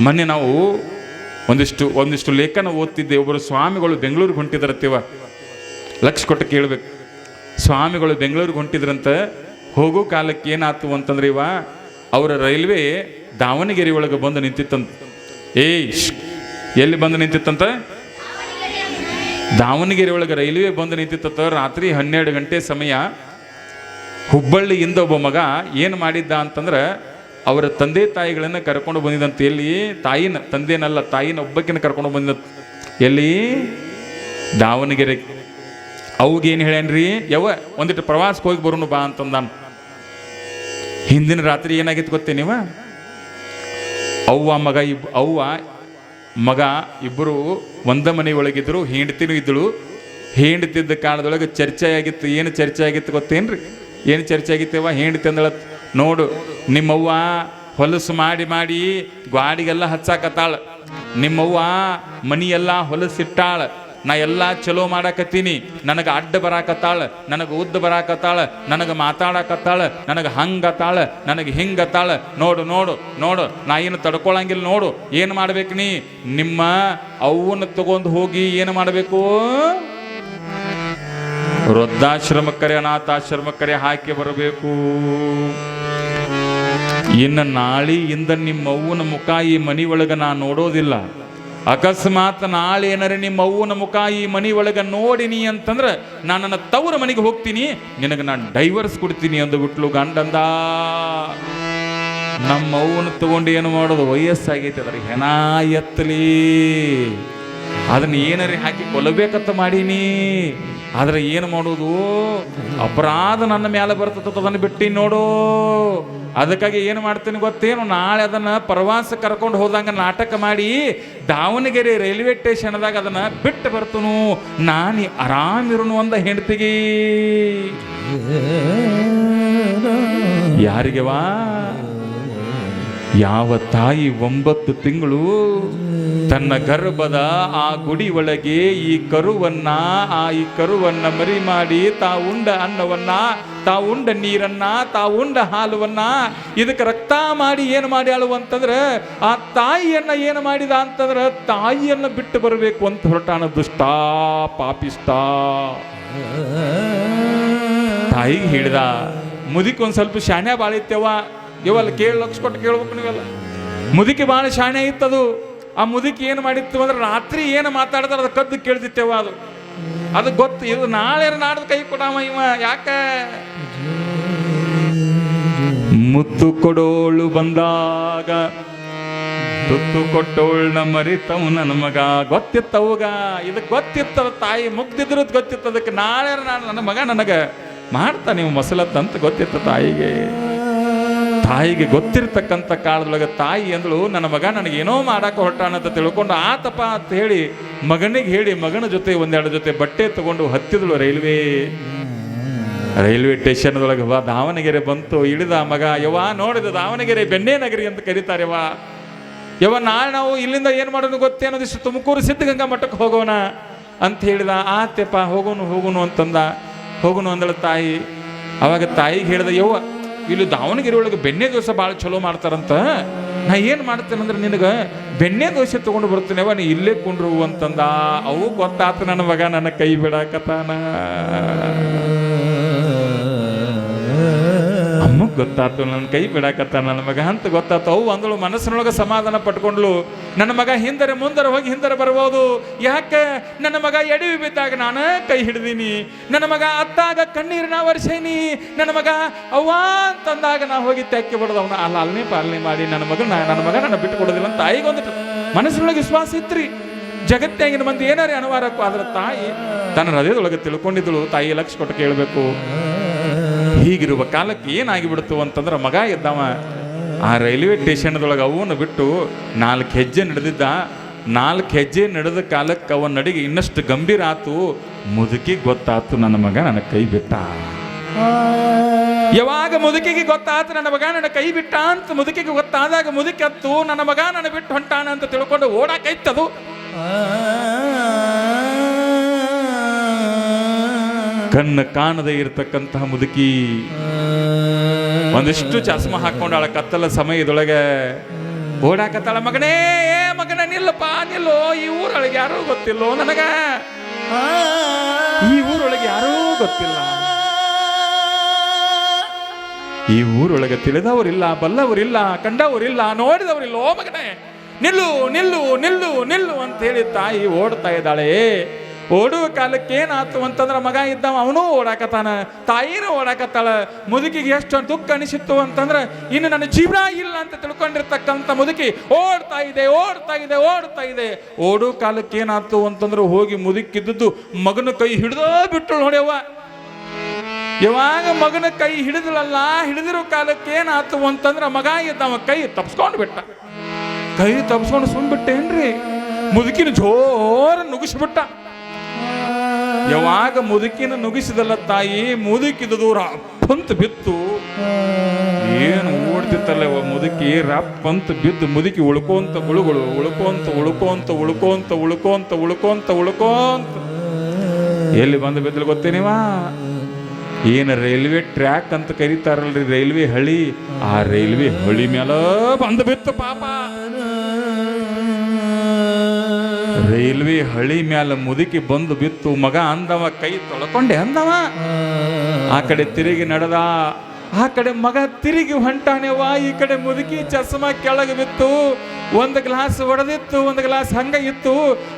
ಮೊನ್ನೆ ನಾವು ಒಂದಿಷ್ಟು ಲೇಖನ ಓದ್ತಿದ್ದೆ. ಒಬ್ಬರು ಸ್ವಾಮಿಗಳು ಬೆಂಗಳೂರಿಗೆ ಹೊಂಟಿದ್ರತ್ತೀವ, ಲಕ್ಷ ಕೊಟ್ಟು ಕೇಳಬೇಕು. ಸ್ವಾಮಿಗಳು ಬೆಂಗಳೂರಿಗೆ ಹೊಂಟಿದ್ರಂತ. ಹೋಗೋ ಕಾಲಕ್ಕೆ ಏನಾಯ್ತು ಅಂತಂದ್ರೆ ಅವರ ರೈಲ್ವೆ ದಾವಣಗೆರೆ ಒಳಗೆ ಬಂದು ನಿಂತಿತ್ತಂತ. ಎಲ್ಲಿ ಬಂದು ನಿಂತಿತ್ತಂತ? ದಾವಣಗೆರೆ ಒಳಗೆ ರೈಲ್ವೆ ಬಂದು ನಿಂತಿತ್ತ. ರಾತ್ರಿ 12 ಗಂಟೆ ಸಮಯ. ಹುಬ್ಬಳ್ಳಿಯಿಂದ ಒಬ್ಬ ಮಗ ಏನು ಮಾಡಿದ್ದ ಅಂತಂದ್ರೆ ಅವರ ತಂದೆ ತಾಯಿಗಳನ್ನು ಕರ್ಕೊಂಡು ಬಂದಿದ್ದಂತೆ. ಎಲ್ಲಿ? ತಾಯಿನ, ತಂದೆನಲ್ಲ, ತಾಯಿನ ಒಬ್ಬಕ್ಕಿನ ಕರ್ಕೊಂಡು ಬಂದಿದ್ದ. ಎಲ್ಲಿ? ದಾವಣಗೆರೆ. ಅವಾಗೇನು ಹೇಳ್ಯಾನ್ರಿ, ಒಂದಿಟ್ಟು ಪ್ರವಾಸಕ್ಕೆ ಹೋಗಿ ಬರೋನು ಬಾ ಅಂತಂದಾನ. ಹಿಂದಿನ ರಾತ್ರಿ ಏನಾಗಿತ್ತು ಗೊತ್ತೇ ನೀವು? ಅವ್ವ ಮಗ ಇಬ್ಬರು ಒಂದ ಮನೆ ಒಳಗಿದ್ರು, ಹೆಂಡತಿನೂ ಇದ್ದಳು. ಹೆಂಡತಿದ್ದ ಕಾಲದೊಳಗೆ ಚರ್ಚೆ ಆಗಿತ್ತು. ಏನು ಚರ್ಚೆ ಆಗಿತ್ತು ಗೊತ್ತೇನ್ರಿ? ಏನು ಚರ್ಚೆ ಆಗಿತ್ತವ? ಹೆಂಡತಿ ಅಂದಳ, ನೋಡು ನಿಮ್ಮವ್ವ ಹೊಲಸು ಮಾಡಿ ಮಾಡಿ ಗಾಡಿಗೆಲ್ಲ ಹಚ್ಚಾಕತ್ತಾಳ, ನಿಮ್ಮವ್ವ ಮನಿಯೆಲ್ಲ ಹೊಲಸಿಟ್ಟಾಳ, ನಾ ಎಲ್ಲ ಚಲೋ ಮಾಡಾಕತ್ತೀನಿ, ನನಗೆ ಅಡ್ಡ ಬರಾಕತ್ತಾಳ, ನನಗೆ ಉದ್ದ ಬರಾಕತ್ತಾಳ, ನನಗೆ ಮಾತಾಡಕತ್ತಾಳ, ನನಗೆ ಹಂಗತ್ತಾಳ, ನನಗೆ ಹಿಂಗತ್ತಾಳ, ನೋಡು ನೋಡು ನೋಡು, ನಾ ಏನು ತಡ್ಕೊಳಂಗಿಲ್ಲ, ನೋಡು ಏನು ಮಾಡ್ಬೇಕು ನೀ? ನಿಮ್ಮ ಅವನ್ನ ತಗೊಂಡು ಹೋಗಿ ಏನು ಮಾಡಬೇಕು? ವೃದ್ಧಾಶ್ರಮಕ್ಕರೆ ಅನಾಥಾಶ್ರಮಕ್ಕರೆ ಹಾಕಿ ಬರಬೇಕು. ಇನ್ನು ನಾಳೆಯಿಂದ ನಿಮ್ಮ ಅವ್ವನ ಮುಖ ಈ ಮನಿ ಒಳಗೆ ನಾ ನೋಡೋದಿಲ್ಲ. ಅಕಸ್ಮಾತ್ ನಾಳೆ ಏನಾರೆ ನಿಮ್ಮ ಅವ್ವನ ಮುಖ ಈ ಮನಿ ಒಳಗೆ ನೋಡಿನಿ ಅಂತಂದ್ರೆ ನಾನು ನನ್ನ ತವರ ಮನೆಗೆ ಹೋಗ್ತೀನಿ, ನಿನಗೆ ನಾನು ಡೈವರ್ಸ್ ಕೊಡ್ತೀನಿ ಅಂದು ಬಿಟ್ಲು ಗಂಡಂದ. ನಮ್ಮ ಅವ್ವನ ತಗೊಂಡು ಏನು ಮಾಡೋದು? ವಯಸ್ಸಾಗೈತೆ, ಅದ್ರ ಹೆಣ ಎತ್ತಲಿ, ಅದನ್ನ ಏನಾರ ಹಾಕಿ ಕೊಲ್ಲಬೇಕಂತ ಮಾಡೀನಿ. ಆದ್ರೆ ಏನು ಮಾಡೋದು? ಅಪರಾಧ ನನ್ನ ಮೇಲೆ ಬರ್ತದ, ಅದನ್ನು ಬಿಟ್ಟು ನೋಡು. ಅದಕ್ಕಾಗಿ ಏನು ಮಾಡ್ತೀನಿ ಗೊತ್ತೇನು? ನಾಳೆ ಅದನ್ನು ಪ್ರವಾಸ ಕರ್ಕೊಂಡು ಹೋದಂಗ ನಾಟಕ ಮಾಡಿ ದಾವಣಗೆರೆ ರೈಲ್ವೆ ಸ್ಟೇಷನ್ದಾಗ ಅದನ್ನು ಬಿಟ್ಟು ಬರ್ತನು. ನಾನು ಆರಾಮಿರುನು ಅಂದ ಹೆಂಡತಿಗೆ. ಯಾರಿಗೆವಾ? ಯಾವ ತಾಯಿ 9 ತಿಂಗಳು ತನ್ನ ಗರ್ಭದ ಆ ಗುಡಿ ಒಳಗೆ ಈ ಕರುವನ್ನ ಮರಿ ಮಾಡಿ ತಾವುಂಡ ಅನ್ನವನ್ನ, ತಾವುಂಡ ನೀರನ್ನ, ತಾವುಂಡ ಹಾಲುವನ್ನ ಇದಕ್ಕೆ ರಕ್ತ ಮಾಡಿ ಏನು ಮಾಡಿ ಅಂತಂದ್ರೆ ಆ ತಾಯಿಯನ್ನ ಏನು ಮಾಡಿದ ಅಂತಂದ್ರೆ ತಾಯಿಯನ್ನ ಬಿಟ್ಟು ಬರಬೇಕು ಅಂತ ಹೊರಟಾನ ದುಷ್ಟ ಪಾಪಿಷ್ಟ. ತಾಯಿಗೆ ಹೇಳಿದ, ಮುದಿಕ್ ಒಂದ್ ಸ್ವಲ್ಪ ಶಾಣ್ಯ ಬಾಳಿತ್ಯವ, ಇವಲ್ಲ ಲಕ್ಷ ಕೊಟ್ಟು ಕೇಳ್ಬೇಕು ನೀವೆಲ್ಲ. ಮುದುಕಿ ಭಾಳ ಶಾಣೆ ಇತ್ತದು. ಆ ಮುದುಕಿ ಏನು ಮಾಡಿತ್ತು ಅಂದ್ರೆ ರಾತ್ರಿ ಏನು ಮಾತಾಡ್ತಾರೆ ಅದು ಕದ್ದು ಕೇಳ್ತಿತ್ತೇವ. ಅದು ಗೊತ್ತು. ಇದು ನಾಳೆ ನಾಡ್ದು ಕೈ ಕೊಡಾಮ ಇವ. ಯಾಕ? ಮುತ್ತು ಕೊಡೋಳು ಬಂದಾಗ ತುತ್ತು ಕೊಟ್ಟೋಳ್ನ ಮರಿತವ್ ನನ್ನ ಮಗ. ಗೊತ್ತಿತ್ತವಗ, ಇದಕ್ಕೆ ಗೊತ್ತಿತ್ತದ. ತಾಯಿ ಮುಗ್ದಿದ್ರು ಗೊತ್ತಿತ್ತು ಅದಕ್ಕೆ. ನಾಳೆ ನನ್ನ ಮಗ ನನಗೆ ಮಾಡ್ತಾ ನೀವು ಮಸಲತ್ತಂತ ಗೊತ್ತಿತ್ತ ತಾಯಿಗೆ. ತಾಯಿಗೆ ಗೊತ್ತಿರ್ತಕ್ಕಂಥ ಕಾಲದೊಳಗೆ ತಾಯಿ ಅಂದಳು, ನನ್ನ ಮಗ ನನಗೇನೋ ಮಾಡಕ್ಕೆ ಹೊರಟಾನಂತ ತಿಳ್ಕೊಂಡು ಆತಪ್ಪ ಅಂತ ಹೇಳಿ ಮಗನಿಗೆ ಹೇಳಿ ಮಗನ ಜೊತೆ 1-2 ಜೊತೆ ಬಟ್ಟೆ ತಗೊಂಡು ಹತ್ತಿದಳು ರೈಲ್ವೆ ಸ್ಟೇಷನ್ದೊಳಗೆ. ದಾವಣಗೆರೆ ಬಂತು. ಇಳಿದ ಮಗ. ನೋಡಿದ ದಾವಣಗೆರೆ ಬೆಣ್ಣೆ ನಗರಿ ಅಂತ ಕರೀತಾರೆವ. ನಾಳೆ ನಾವು ಇಲ್ಲಿಂದ ಏನು ಮಾಡೋದು ಗೊತ್ತೇನೋದಿಷ್ಟು ತುಮಕೂರು ಸಿದ್ಧಗಂಗಾ ಮಠಕ್ಕೆ ಹೋಗೋಣ ಅಂತ ಹೇಳಿದ. ಆತೆಪ್ಪ ಹೋಗೋನು ಅಂತಂದ. ಹೋಗೋನು ಅಂದಳ ತಾಯಿ. ಅವಾಗ ತಾಯಿಗೆ ಹೇಳಿದ, ಇಲ್ಲಿ ದಾವಣಗೆರೆ ಒಳಗೆ ಬೆಣ್ಣೆ ದೋಸೆ ಭಾಳ ಚಲೋ ಮಾಡ್ತಾರಂತ, ನಾ ಏನು ಮಾಡ್ತೇನೆ ಅಂದ್ರೆ ನಿನಗೆ ಬೆಣ್ಣೆ ದೋಸೆ ತಗೊಂಡು ಬರ್ತೀನವ, ನೀ ಇಲ್ಲೇ ಕುಂಡ್ರು ಅಂತಂದ. ಅವು ಗೊತ್ತಾತ ನನ್ನ ಮಗ ನನ್ನ ಕೈ ಬಿಡಾಕತಾನ. ಅಮ್ಮಗ್ ಗೊತ್ತಾತು ನನ್ನ ಕೈ ಬಿಡಾಕತ್ತಾನ ನನ್ನ ಮಗ ಅಂತ ಗೊತ್ತಾತು. ಅವು ಅಂದಳು, ಮನಸ್ಸಿನೊಳಗೆ ಸಮಾಧಾನ ಪಟ್ಕೊಂಡ್ಲು. ನನ್ನ ಮಗ ಹಿಂದರೆ ಮುಂದರೆ ಹೋಗಿ ಹಿಂದರೆ ಬರ್ಬೋದು. ಯಾಕೆ? ನನ್ನ ಮಗ ಎಡವಿ ಬಿದ್ದಾಗ ನಾನು ಕೈ ಹಿಡ್ದೀನಿ, ನನ್ನ ಮಗ ಅತ್ತಾಗ ಕಣ್ಣೀರಿನ ವರ್ಷೇನಿ, ನನ್ನ ಮಗ ಅವ್ವ ಅಂತಂದಾಗ ನಾ ಹೋಗಿ ತೆಕ್ಕೆ ಬಿಡೋದು. ಅವನ ಅಲ್ಲೇ ಪಾಲನೆ ಮಾಡಿ ನನ್ನ ಮಗ ನನ್ನ ಬಿಟ್ಟು ಕೊಡೋದಿಲ್ಲ ಅಂತ ತಾಯಿಗೊಂದಿಟ್ಟು ಮನಸ್ಸಿನೊಳಗೆ ವಿಶ್ವಾಸ ಇತ್ರಿ. ಜಗತ್ತಿನ ಮಂದಿ ಏನಾರೇ ಅನಿವಾರ್ಯಕ್ಕೂ ಆದ್ರೆ ತಾಯಿ ತನ್ನ ಹೃದಯದೊಳಗೆ ತಿಳ್ಕೊಂಡಿದ್ದಳು. ತಾಯಿ ಲಕ್ಷ ಕೊಟ್ಟು ಕೇಳಬೇಕು. ಹೀಗಿರುವ ಕಾಲಕ್ಕೆ ಏನಾಗಿಬಿಡ್ತು ಅಂತಂದ್ರೆ ಮಗ ಇದ್ದವ ಆ ರೈಲ್ವೆ ಸ್ಟೇಷನ್ದೊಳಗೆ ಅವನು ಬಿಟ್ಟು 4 ಹೆಜ್ಜೆ ನಡೆದಿದ್ದ. 4 ಹೆಜ್ಜೆ ನಡೆದ ಕಾಲಕ್ಕೆ ಅವನ ನಡಿಗೆ ಇನ್ನಷ್ಟು ಗಂಭೀರ ಆತು. ಮುದುಕಿಗೆ ಗೊತ್ತಾತು ನನ್ನ ಮಗ ನನ್ನ ಕೈ ಬಿಟ್ಟ. ಯಾವಾಗ ಮುದುಕಿಗೆ ಗೊತ್ತಾತು ನನ್ನ ಮಗ ನನ್ನ ಕೈ ಬಿಟ್ಟ ಅಂತ ಮುದುಕಿಗೆ ಗೊತ್ತಾದಾಗ ಮುದುಕಿ ಹತ್ತು ನನ್ನ ಮಗ ನನ್ನ ಬಿಟ್ಟು ಹೊಂಟಾನ ಅಂತ ತಿಳ್ಕೊಂಡು ಓಡಾಕೈತದು. ಕಣ್ಣು ಕಾಣದೇ ಇರತಕ್ಕಂತಹ ಮುದುಕಿ ಒಂದಿಷ್ಟು ಚಸ್ಮ ಹಾಕೊಂಡಾಳ. ಕತ್ತಲ ಸಮಯದೊಳಗೆ ಓಡಾಕತ್ತಾಳ, ಮಗನೇ ಏ ಮಗನ ನಿಲ್ಲಪ್ಪ ನಿಲ್ಲೋ, ಈ ಊರೊಳಗೆ ಯಾರೂ ಗೊತ್ತಿಲ್ಲೋ ನನಗ, ಈ ಊರೊಳಗೆ ಯಾರೂ ಗೊತ್ತಿಲ್ಲ, ಈ ಊರೊಳಗೆ ತಿಳಿದವರಿಲ್ಲ, ಬಲ್ಲವರಿಲ್ಲ, ಕಂಡವರಿಲ್ಲ, ನೋಡಿದವರಿಲ್ಲ, ಓ ಮಗನೇ ನಿಲ್ಲು ನಿಲ್ಲು ನಿಲ್ಲು ನಿಲ್ಲು ಅಂತ ಹೇಳಿ ತಾಯಿ ಓಡ್ತಾ ಇದ್ದಾಳೆ. ಓಡುವ ಕಾಲಕ್ಕೆ ಏನಾಯ್ತು ಅಂತಂದ್ರೆ ಮಗ ಇದ್ದವ ಅವನು ಓಡಾಕತ್ತಾನ, ತಾಯಿನೂ ಓಡಾಕತ್ತಾಳ. ಮುದುಕಿಗೆ ಎಷ್ಟು ದುಃಖ ಅನಿಸಿತ್ತು ಅಂತಂದ್ರೆ ಇನ್ನು ನನ್ನ ಜೀವನ ಇಲ್ಲ ಅಂತ ತಿಳ್ಕೊಂಡಿರ್ತಕ್ಕಂಥ ಮುದುಕಿ ಓಡ್ತಾ ಇದೆ ಓಡ್ತಾ ಇದೆ ಓಡ್ತಾ ಇದೆ. ಓಡೋ ಕಾಲಕ್ಕೆ ಏನಾಯ್ತು ಅಂತಂದ್ರೆ ಹೋಗಿ ಮುದುಕಿದ್ದದ್ದು ಮಗನ ಕೈ ಹಿಡಿದೋ ಬಿಟ್ಟು ನೋಡ್ಯವ್ವ. ಯಾವಾಗ ಮಗನ ಕೈ ಹಿಡಿದಳಲ್ಲ, ಹಿಡಿದಿರೋ ಕಾಲಕ್ಕೆ ಏನಾಯ್ತು ಅಂತಂದ್ರೆ ಮಗ ಇದ್ದವ ಕೈ ತಪ್ಸ್ಕೊಂಡು ಬಿಟ್ಟ. ಕೈ ತಪ್ಸ್ಕೊಂಡು ಸುಮ್ಬಿಟ್ಟೇನ್ರಿ, ಮುದುಕಿನ ಜೋರ ನುಗ್ಗಿಸ್ಬಿಟ್ಟ. ಯಾವಾಗ ಮುದುಕಿನ ನುಗ್ಗಿಸಿದಲ್ಲ ತಾಯಿ, ಮುದುಕಿದ ದೂರ ಅಪ್ಪಂತ ಬಿತ್ತು. ಏನು ಓಡ್ತಿತ್ತಲ್ಲ ಮುದುಕಿ, ರಪ್ಪಂತ ಬಿದ್ದು ಮುದುಕಿ ಉಳ್ಕೋಂತ ಗುಳುಗಳು, ಉಳ್ಕೋಂತ ಉಳ್ಕೋಂತ ಉಳ್ಕೋಂತ ಉಳ್ಕೋಂತ ಉಳ್ಕೋಂತ ಉಳ್ಕೋಂತ ಎಲ್ಲಿ ಬಂದು ಬಿದ್ದಲು ಗೊತ್ತೇನಿವಾ? ಏನು ರೈಲ್ವೆ ಟ್ರ್ಯಾಕ್ ಅಂತ ಕರೀತಾರಲ್ರಿ, ರೈಲ್ವೆ ಹಳಿ, ಆ ರೈಲ್ವೆ ಹಳಿ ಮೇಲೆ ಬಂದು ಬಿತ್ತು ಪಾಪ. ರೈಲ್ವೆ ಹಳಿ ಮ್ಯಾಲ ಮುದುಕಿ ಬಂದು ಬಿತ್ತು. ಮಗ ಅಂದವ ಕೈ ತೊಳ್ಕೊಂಡೆ ಅಂದವ, ಆ ಕಡೆ ತಿರುಗಿ ನಡೆದ, ಆ ಕಡೆ ಮಗ ತಿರುಗಿ ಹೊಂಟಾನೆವ, ಈ ಕಡೆ ಮುದುಕಿ ಚಸ್ಮಾ ಕೆಳಗೆ ಬಿತ್ತು. ಒಂದು ಗ್ಲಾಸ್ ಒಡೆದಿತ್ತು, ಒಂದು ಗ್ಲಾಸ್ ಹಂಗ ಇತ್ತು.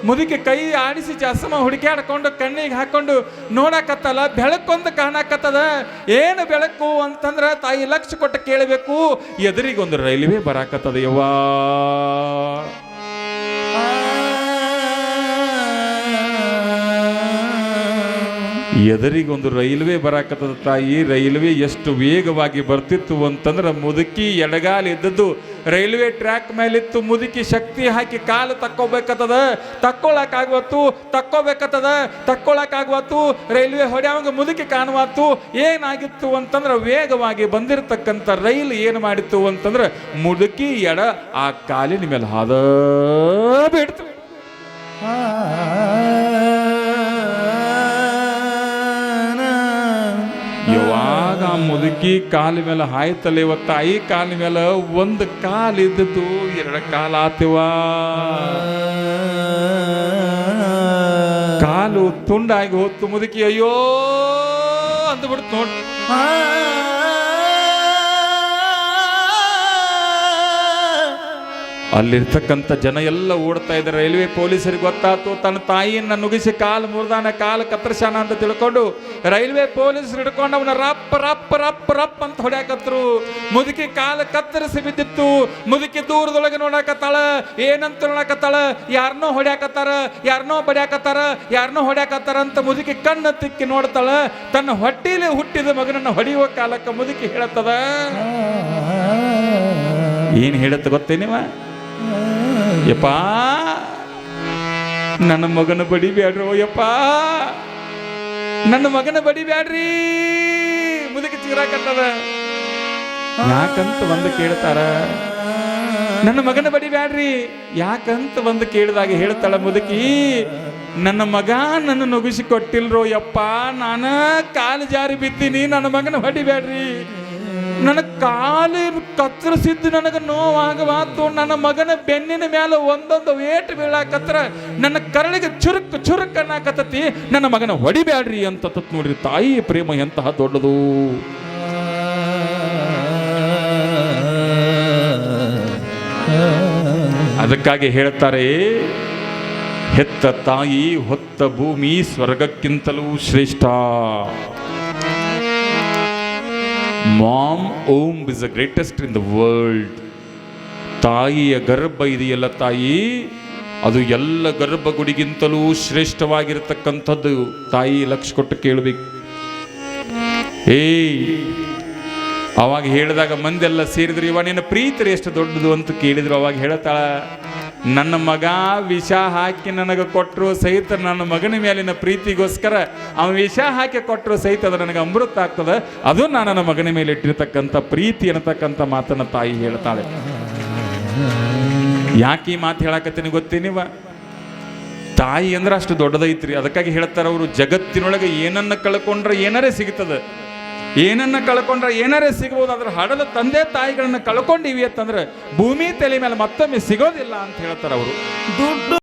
ಮುದುಕಿ ಕೈ ಆಡಿಸಿ ಚಸ್ಮಾ ಹುಡುಕ್ಯಾಡ್ಕೊಂಡು ಕಣ್ಣಿಗೆ ಹಾಕೊಂಡು ನೋಡಕತ್ತಲ್ಲ, ಬೆಳಕೊಂದು ಕಾಣಕತ್ತದ. ಏನು ಬೆಳಕು ಅಂತಂದ್ರ ತಾಯಿ ಲಕ್ಷ ಕೊಟ್ಟು ಕೇಳಬೇಕು. ಎದುರಿಗೆ ಒಂದು ರೈಲ್ವೆ ಬರಾಕತ್ತದ ಯವ್ವಾ. ಎದುರಿಗೊಂದು ರೈಲ್ವೆ ಬರಾಕತ್ತದ ತಾಯಿ. ರೈಲ್ವೆ ಎಷ್ಟು ವೇಗವಾಗಿ ಬರ್ತಿತ್ತು ಅಂತಂದ್ರೆ ಮುದುಕಿ ಎಡಗಾಲ ಇದ್ದದ್ದು ರೈಲ್ವೆ ಟ್ರ್ಯಾಕ್ ಮೇಲಿತ್ತು. ಮುದುಕಿ ಶಕ್ತಿ ಹಾಕಿ ಕಾಲು ತಕ್ಕೋಬೇಕತ್ತದ, ತಕ್ಕೊಳಕಾಗ್ವತ್ತು, ತಕ್ಕೋಬೇಕತ್ತದ, ತಕ್ಕೊಳಕಾಗ್ವತ್ತು. ರೈಲ್ವೆ ಹೊಡ್ಯಾವಂಗ ಮುದುಕಿ ಕಾಣುವತ್ತು. ಏನಾಗಿತ್ತು ಅಂತಂದ್ರೆ ವೇಗವಾಗಿ ಬಂದಿರತಕ್ಕಂಥ ರೈಲು ಏನು ಮಾಡಿತ್ತು ಅಂತಂದ್ರೆ ಮುದುಕಿ ಎಡ ಆ ಕಾಲಿನ ಮೇಲೆ ಹಾದ ಬಿಡ್ತು. ಯಾವಾಗ ಮುದುಕಿ ಕಾಲ ಮೇಲೆ ಹಾಯ್ತಲ್ಲ, ಇವತ್ತು ತಾಯಿ ಕಾಲ ಮೇಲೆ ಒಂದು ಕಾಲು ಇದ್ದದ್ದು ಎರಡು ಕಾಲು ಆತಿವ. ಕಾಲು ತುಂಡಾಗಿ ಹೊತ್ತು ಮುದುಕಿ ಅಯ್ಯೋ ಅಂದ್ಬಿಡ್ತು ನೋಡ್. ಅಲ್ಲಿರ್ತಕ್ಕಂಥ ಜನ ಎಲ್ಲ ಓಡ್ತಾ ಇದ್ದಾರೆ. ರೈಲ್ವೆ ಪೊಲೀಸರಿಗೆ ಗೊತ್ತಾಯ್ತು, ತನ್ನ ತಾಯಿಯನ್ನ ನುಗ್ಗಿಸಿ ಕಾಲು ಮುರಿದಾನ, ಕಾಲು ಕತ್ತರಿಸಾನ ಅಂತ ತಿಳ್ಕೊಂಡು ರೈಲ್ವೆ ಪೊಲೀಸರು ಹಿಡ್ಕೊಂಡು ಅವನ ರಪ್ಪ ರಪ್ಪ ರಪ್ಪ ರಪ್ಪ ಅಂತ ಹೊಡ್ಯಾಕತ್ರು. ಮುದುಕಿ ಕಾಲು ಕತ್ತರಿಸಿ ಬಿದ್ದಿತ್ತು. ಮುದುಕಿ ದೂರದೊಳಗೆ ನೋಡಾಕತ್ತಾಳ, ಏನಂತ ನೋಡಾಕತ್ತಾಳ, ಯಾರನ್ನೋ ಹೊಡ್ಯಾಕತ್ತಾರ, ಯಾರನ್ನೋ ಬಡ್ಯಾಕತ್ತಾರ, ಯಾರನ್ನೋ ಹೊಡ್ಯಾಕತ್ತಾರ ಅಂತ ಮುದುಕಿ ಕಣ್ಣು ತಿಕ್ಕಿ ನೋಡ್ತಾಳ. ತನ್ನ ಹೊಟ್ಟೆಯಲ್ಲಿ ಹುಟ್ಟಿದ ಮಗನನ್ನು ಹೊಡೆಯುವ ಕಾಲಕ್ಕೆ ಮುದುಕಿ ಹೇಳತ್ತದ. ಏನ್ ಹೇಳತ್ತ ಗೊತ್ತೇನಿವ? ಯಪ್ಪಾ ನನ್ನ ಮಗನ ಬಡಿಬ್ಯಾಡ್ರೋ, ಯಪ್ಪ ನನ್ನ ಮಗನ ಬಡಿಬ್ಯಾಡ್ರಿ. ಮುದುಕಿ ಚೀರಾಕತ್ತದ. ಯಾಕಂತ ಒಂದು ಕೇಳ್ತಾರ, ನನ್ನ ಮಗನ ಬಡಿಬ್ಯಾಡ್ರಿ ಯಾಕಂತ ಒಂದು ಕೇಳಿದಾಗ ಹೇಳ್ತಾಳ ಮುದುಕಿ, ನನ್ನ ಮಗ ನನ್ನ ನುಗ್ಗಿಸಿ ಕೊಟ್ಟಿಲ್ರೋ ಯಪ್ಪ, ನಾನ ಕಾಲು ಜಾರಿ ಬಿದ್ದೀನಿ, ನನ್ನ ಮಗನ ಹೊಡಿಬ್ಯಾಡ್ರಿ. ನನ್ನ ಕಾಲು ಕತ್ತರಿಸಿದ್ದು ನನಗೆ ನೋವಾಗವಾತು. ನನ್ನ ಮಗನ ಬೆನ್ನಿನ ಮೇಲೆ ಒಂದೊಂದು ವೇಟ್ ಬೀಳಾಕತ್ರ ನನ್ನ ಕರಳಿಗೆ ಚುರುಕ್ ಚುರುಕ್ ಅನ್ನಕತ್ತತಿ. ನನ್ನ ಮಗನ ಹೊಡಿಬ್ಯಾಡ್ರಿ ಅಂತ ನೋಡ್ರಿ ತಾಯಿ ಪ್ರೇಮ ಎಂತಹ ದೊಡ್ಡದು. ಅದಕ್ಕಾಗಿ ಹೇಳ್ತಾರೆ, ಹೆತ್ತ ತಾಯಿ ಹೊತ್ತ ಭೂಮಿ ಸ್ವರ್ಗಕ್ಕಿಂತಲೂ ಶ್ರೇಷ್ಠ. Mom home is the greatest in the world. ತಾಯಿಯ ಗರ್ಭ ಇದೆಯಲ್ಲ ತಾಯಿ, ಅದು ಎಲ್ಲ ಗರ್ಭಗುಡಿಗಿಂತಲೂ ಶ್ರೇಷ್ಠವಾಗಿರತಕ್ಕಂಥದ್ದು. ತಾಯಿ ಲಕ್ಷ ಕೊಟ್ಟು ಕೇಳಬೇಕು. ಅವಾಗ ಹೇಳಿದಾಗ ಮಂದೆಲ್ಲ ಸೇರಿದ್ರು, ಇವ ನಿನ್ನ ಪ್ರೀತಿ ಎಷ್ಟು ದೊಡ್ಡದು ಅಂತ ಕೇಳಿದ್ರು. ಅವಾಗ ಹೇಳ್ತಾಳ, ನನ್ನ ಮಗ ವಿಷ ಹಾಕಿ ನನಗೆ ಕೊಟ್ಟರು ಸಹಿತ ನನ್ನ ಮಗನ ಮೇಲಿನ ಪ್ರೀತಿಗೋಸ್ಕರ ಅವನು ವಿಷ ಹಾಕಿ ಕೊಟ್ಟರು ಸಹಿತ ಅದು ನನಗೆ ಅಮೃತ ಆಗ್ತದೆ. ಅದು ನಾನು ನನ್ನ ಮಗನ ಮೇಲೆ ಇಟ್ಟಿರ್ತಕ್ಕಂಥ ಪ್ರೀತಿ ಅನ್ನತಕ್ಕಂಥ ಮಾತನ್ನ ತಾಯಿ ಹೇಳ್ತಾಳೆ. ಯಾಕೆ ಈ ಮಾತು ಹೇಳಕತ್ತೀನಿ ಗೊತ್ತೇನಿವ? ತಾಯಿ ಅಂದ್ರೆ ಅಷ್ಟು ದೊಡ್ಡದೈತ್ರಿ. ಅದಕ್ಕಾಗಿ ಹೇಳ್ತಾರೆ ಅವರು, ಜಗತ್ತಿನೊಳಗೆ ಏನನ್ನ ಕಳ್ಕೊಂಡ್ರೆ ಏನಾರೇ ಸಿಗ್ತದೆ, ಏನನ್ನ ಕಳ್ಕೊಂಡ್ರೆ ಏನಾರೇ ಸಿಗ್ಬೋದು, ಅದ್ರ ಹಡದ ತಂದೆ ತಾಯಿಗಳನ್ನ ಕಳ್ಕೊಂಡಿವಿ ಅಂತಂದ್ರೆ ಭೂಮಿ ತಲೆ ಮೇಲೆ ಮತ್ತೊಮ್ಮೆ ಸಿಗೋದಿಲ್ಲ ಅಂತ ಹೇಳ್ತಾರೆ ಅವರು. ದುಡ್ಡು